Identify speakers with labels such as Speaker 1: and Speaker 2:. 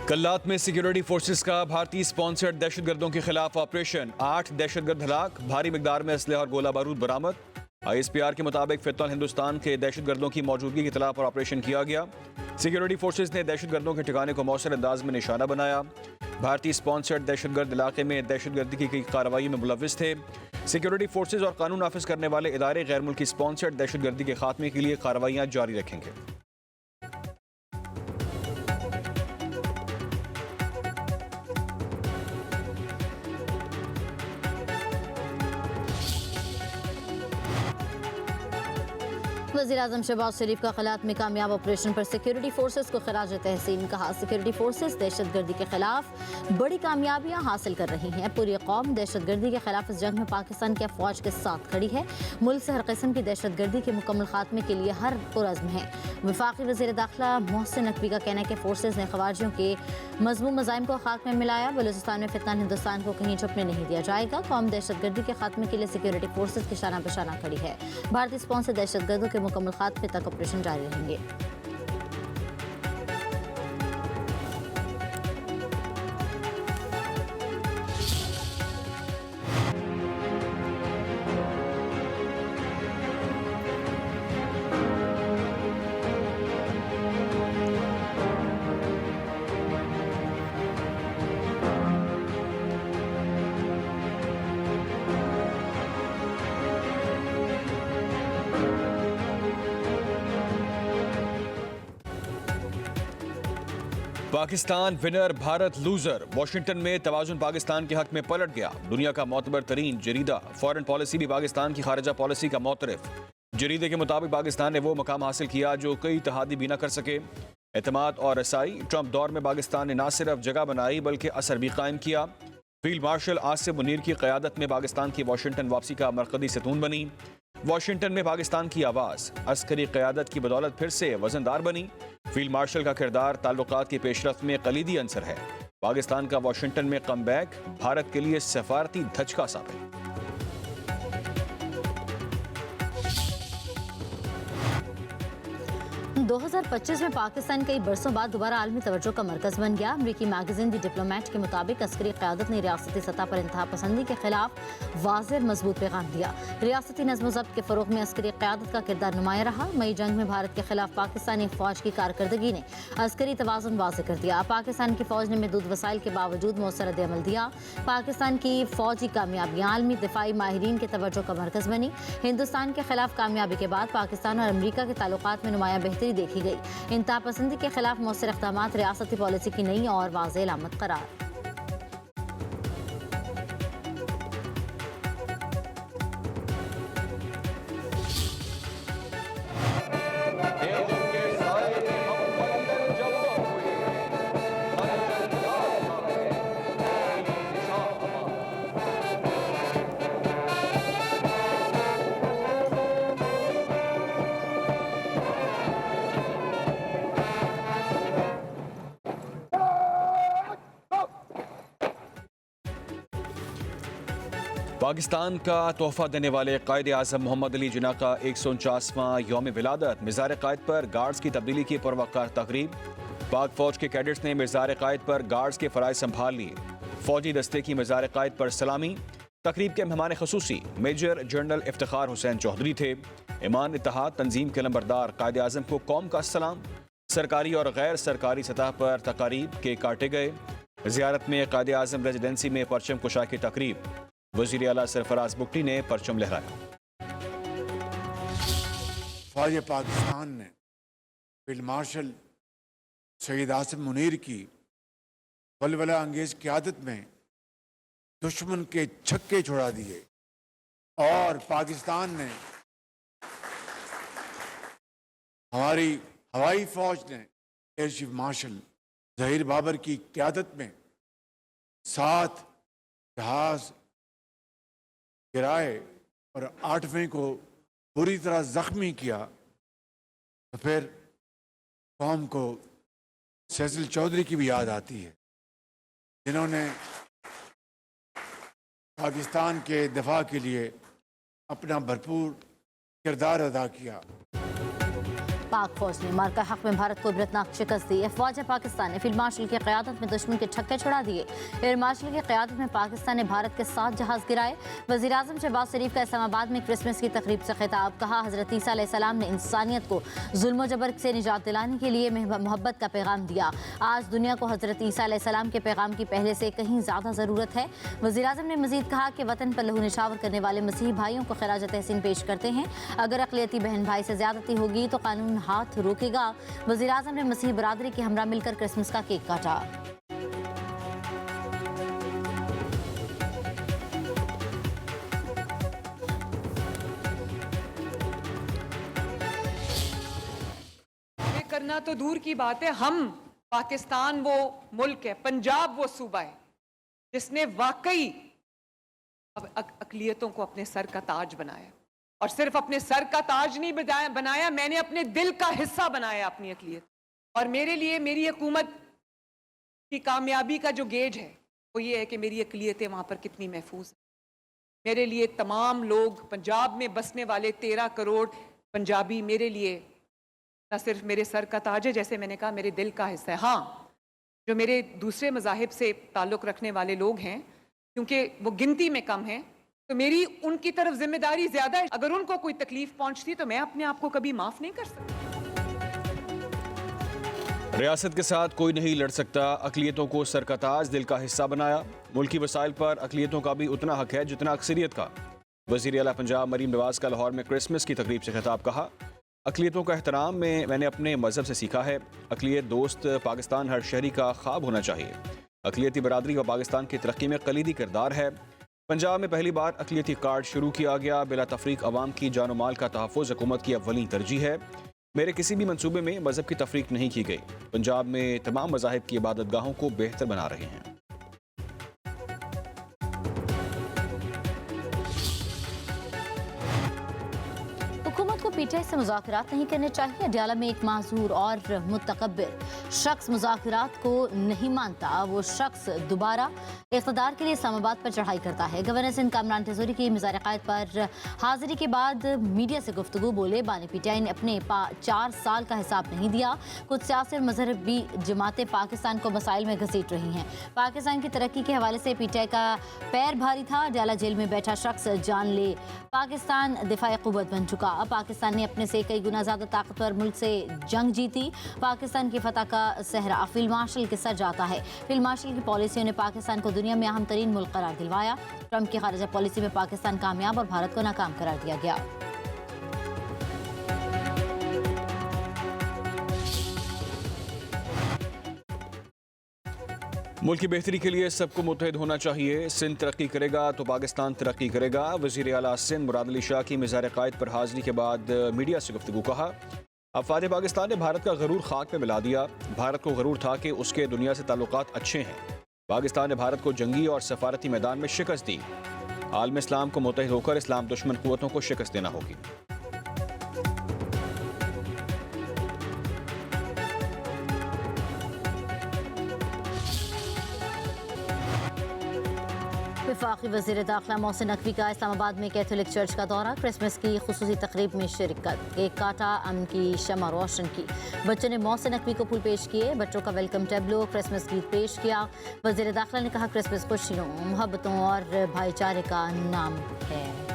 Speaker 1: कल्लात में security forces का भारतीय स्पॉन्सर्ड दहशतगर्दों के खिलाफ ऑपरेशन। 8 दहशतगर्द हलाक, भारी मिकदार में असलहा और गोला बारूद बरामद। ISPR के मुताबिक फितौल हिंदुस्तान के दहशतगर्दों की मौजूदगी की इतला पर ऑपरेशन किया गया। सिक्योरिटी फोर्सेस ने दहशतगर्दों के ठिकाने को मौसर अंदाज में निशाना बनाया। भारतीय स्पॉन्सर्ड दहशतगर्द इलाके में दहशतगर्दी की कार्रवाई में मुलविस थे। सिक्योरिटी फोर्सेज और कानून नाफिज करने वाले इदारे गैर मुल्की स्पॉन्सर्ड दहशतगर्दी के खात्मे के लिए कार्रवाइयां जारी रखेंगे।
Speaker 2: वज़ीर-ए-आज़म शहबाज शरीफ का कल्लात में कामयाब ऑपरेशन पर सिक्योरिटी फोर्सेस को खराज तहसीन। कहा, सिक्योरिटी फोर्सेस दहशतगर्दी के खिलाफ बड़ी कामयाबियां हासिल कर रही हैं। पूरी कौम दहशतगर्दी के खिलाफ इस जंग में पाकिस्तान की अफवाज के साथ खड़ी है। मुल्क से हर किस्म की दहशतगर्दी के मुकम्मल खात्मे के लिए हर पुरज़्म है। वफाकी वज़ीर दाखिला मोहसिन नकवी का कहना है कि फोर्सेस ने खवारियों के मज़मूम मज़ाइम को खाक में मिलाया। बलूचिस्तान में फितनान हिंदुस्तान को कहीं छुपने नहीं दिया जाएगा। कौम दहशतगर्दी के खात्मे के लिए सिक्योरिटी फोर्सेस के शाना बशाना खड़ी है। भारतीय स्पॉन्सर दहशतगर्दों के मुकम्मल खात्मे तक ऑपरेशन जारी रहेंगे।
Speaker 1: Pakistan winner Bharat loser. Washington में तवाजुन पाकिस्तान के हक में पलट गया। दुनिया का मोतबर तरीन जरीदा फॉरेन पॉलिसी भी पाकिस्तान की खारजा पॉलिसी का मोतरफ। जरीदे के मुताबिक पाकिस्तान ने वो मकाम हासिल किया जो कई इत्तेहादी भी न कर सके। एतमाद और रसाई। ट्रंप दौर में पाकिस्तान ने न सिर्फ जगह बनाई बल्कि असर भी कायम किया। फील्ड मार्शल आसिम मुनीर की क़यादत में पाकिस्तान की वाशिंगटन वापसी का मरकजी सतून बनी। वाशिंगटन में पाकिस्तान की आवाज़ अस्करी क़यादत की बदौलत फिर से वजनदार बनी। फील्ड मार्शल का किरदार ताल्लुकात की पेशरफ्त में कलीदी अंसर है। पाकिस्तान का वाशिंगटन में कमबैक भारत के लिए सफारती धचका साबित।
Speaker 2: 2025 में पाकिस्तान कई बरसों बाद दोबारा आलमी तवज्जो का मरकज बन गया। अमरीकी मैगजीन दी डिप्लोमेट के मुताबिक अस्करी क़यादत ने रियासती सतह पर इंतहा पसंदी के खिलाफ वाज़ेह मजबूत पैगाम दिया। रियासती नज़्म ज़ब्त के फ़रोग़ में अस्करी क़यादत का किरदार नुमाया रहा। मई जंग में भारत के खिलाफ पाकिस्तानी फ़ौज की कारकर्दगी ने अस्करी तवाज़ुन वाज़ेह कर दिया। पाकिस्तान की फ़ौज ने महदूद वसाइल के बावजूद मौसर रद्द-ए-अमल दिया। पाकिस्तान की फ़ौजी कामयाबियाँ आलमी दिफ़ाई माहिरीन के तवज्जो का मरकज़ बनी। हिंदुस्तान के खिलाफ कामयाबी के बाद पाकिस्तान और अमरीका के ताल्लुकात में नुमाया बेहतरी देखी गई। इंतहा पसंदी के खिलाफ मौसर इक़दामात रियासती पॉलिसी की नई और वाज़ेह अलामत करार।
Speaker 1: पाकिस्तान का तोहफा देने वाले कायद आज़म मोहम्मद अली जिन्ना का 149वां यौम विलादत। मिज़ार कायद पर गार्ड्स की तब्दीली की पुरवक़्त तकरीब। पाक फौज के कैडेट्स ने मिज़ार कायद पर गार्ड्स के फ़राइज़ संभाल लिए। फौजी दस्ते की मिज़ार कायद पर सलामी। तकरीब के मेहमान ख़ुसूसी मेजर जनरल इफ्तिखार हुसैन चौधरी थे। ईमान इत्तेहाद तंजीम के लंबरदार कायद आज़म को कौम का सलाम। सरकारी और गैर सरकारी सतह पर तकारीब के काटे गए। ज़ियारत में कायद आज़म रेजिडेंसी में परचम कुशा की तकरीब। वज़ीर आला सरफराज बुगटी ने परचम लहराया।
Speaker 3: फ़ौज पाकिस्तान ने फील्ड मार्शल सैयद आसिम मुनीर की वलवला अंगेज क़यादत में दुश्मन के छक्के छुड़ा दिए और पाकिस्तान ने हमारी हवाई फौज ने air chief marshal Zaheer Babar की क़यादत में 7 जहाज गिराए और 8वें को बुरी तरह जख्मी किया। तो फिर कौम को सैसिल चौधरी की भी याद आती है, जिन्होंने पाकिस्तान के दिफा के लिए अपना भरपूर किरदार अदा किया।
Speaker 2: पाक फौज ने मार्का हक में भारत को इबरतनाक शिकस्त दी। अफवाज पाकिस्तान ने फील्ड मार्शल की क़यादत में दुश्मन के छक्के छुड़ा दिए। एयर मार्शल की क़यादत में पाकिस्तान ने भारत के 7 जहाज गिराए। वज़ीर आज़म शहबाज शरीफ का इस्लामाबाद में क्रिसमस की तकरीब से खिताब। कहा, हज़रत ईसा अलैहिस्सलाम ने इंसानियत को जुल्म जबर से निजात दिलाने के लिए मोहब्बत का पैगाम दिया। आज दुनिया को हज़रत ईसा अलैहिस्सलाम के पैगाम की पहले से कहीं ज़्यादा ज़रूरत है। वज़ीर आज़म ने मज़ीद कहा कि वतन पर लहू निशावर करने वाले मसीही भाइयों को खराज तहसीन पेश करते हैं। अगर अक़लियती बहन भाई से ज़्यादती होगी तो कानून हाथ रोकेगा। वज़ीर आज़म ने मसीही बरादरी के हमरा मिलकर क्रिसमस का केक काटा।
Speaker 4: करना तो दूर की बात है, हम पाकिस्तान वो मुल्क है, पंजाब वो सूबा है जिसने वाकई अक़लियतों को अपने सर का ताज बनाया। और सिर्फ अपने सर का ताज नहीं बनाया, मैंने अपने दिल का हिस्सा बनाया अपनी अक़लियत। और मेरे लिए मेरी हुकूमत की कामयाबी का जो गेज है वो ये है कि मेरी अक़लियतें वहाँ पर कितनी महफूज हैं। मेरे लिए तमाम लोग, पंजाब में बसने वाले 13 करोड़ पंजाबी मेरे लिए न सिर्फ मेरे सर का ताज है, जैसे मैंने कहा, मेरे दिल का हिस्सा है। हाँ, जो मेरे दूसरे मज़ाहिब से ताल्लुक़ रखने वाले लोग हैं, क्योंकि वो गिनती में कम हैं, तो मेरी उनकी तरफ जिम्मेदारी ज़्यादा है। अगर उनको कोई तकलीफ पहुंचती तो मैं अपने आप को कभी माफ़ नहीं कर सकती।
Speaker 1: रियासत के साथ कोई नहीं लड़ सकता, अक़लियतों को सर का ताज, दिल का हिस्सा बनाया। मुल्की वसाइल पर अक़लियतों का भी उतना हक है जितना अक्सरियत का। वज़ीर आला पंजाब मरीम नवाज का लाहौर में क्रिसमस की तकरीब से खिताब। कहा, अक़लियतों का एहतराम में मैंने अपने मज़हब से सीखा है। अक़लियत दोस्त पाकिस्तान हर शहरी का ख्वाब होना चाहिए। अक़लियती बरादरी व पाकिस्तान की तरक्की में कलीदी किरदार है। पंजाब में पहली बार अक़लियती कार्ड शुरू किया गया। बिला तफरीक अवाम की जान और माल का तहफ़्फ़ुज़ हुकूमत की अव्वलीन तरजीह है। मेरे किसी भी मनसूबे में मज़हब की तफरीक नहीं की गई। पंजाब में तमाम मज़ाहिब की इबादत गाहों को बेहतर बना रहे हैं।
Speaker 2: हुकूमत को पीटीआई से मुज़ाकरात नहीं करने चाहिए। अडयाला में एक माजूर और मुतकब्बिर शख्स मुज़ाकरात को नहीं मानता। वो शख्स दोबारा इक़्तिदार के लिए इस्लामाबाद पर चढ़ाई करता है। गवर्नर सिंध कामरान तिजोरी की मिज़ार क़ायद पर हाज़िरी के बाद मीडिया से गुफ्तगू बोले, बानी पीटीआई ने अपने 4 साल का हिसाब नहीं दिया। कुछ सियासी और मजहबी जमातें पाकिस्तान को मसाइल में घसीट रही हैं। पाकिस्तान की तरक्की के हवाले से पीटीआई का पैर भारी था। अडयाला जेल में बैठा शख्स जान ले पाकिस्तान दिफाई क़ुव्वत बन चुका। अब पाकिस्तान ने अपने से कई गुना ज़्यादा ताकतवर मुल्क से जंग जीती। पाकिस्तान की फतह का सहरा फील्ड मार्शल के सर जाता है। फील्ड मार्शल की पॉलिसियों ने पाकिस्तान को दुनिया में अहम तरीन मुल्क करार दिलवाया। ट्रंप की खारिजा पॉलिसी में पाकिस्तान कामयाब और भारत को नाकाम करार दिया गया।
Speaker 1: मुल्क की बेहतरी के लिए सबको मुत्तहिद होना चाहिए। सिंध तरक्की करेगा तो पाकिस्तान तरक्की करेगा। वज़ीर आला सिंध मुराद अली शाह की मिज़ार क़ायद पर हाज़िरी के बाद मीडिया से गुफ्तगू। कहा, अफ़वाद पाकिस्तान ने भारत का गरूर खाक में मिला दिया। भारत को गरूर था कि उसके दुनिया से ताल्लुकात अच्छे हैं। पाकिस्तान ने भारत को जंगी और सफारती मैदान में शिकस्त दी। आलम इस्लाम को मुत्तहिद होकर इस्लाम दुश्मन क़ुव्वतों को शिकस्त देना होगी।
Speaker 2: वफाकी वज़ीर दाखिला मोहसिन नकवी का इस्लामाबाद में कैथोलिक चर्च का दौरा। क्रिसमस की खुसूसी तकरीब में शिरकत। केक काटा, अमन की शमा रोशन की। बच्चों ने मोहसिन नकवी को फूल पेश किए। बच्चों का वेलकम टेबलो, क्रिसमस गीत पेश किया। वज़ीर दाखिला ने कहा, क्रिसमस खुशियों, मोहब्बतों और भाईचारे का नाम है।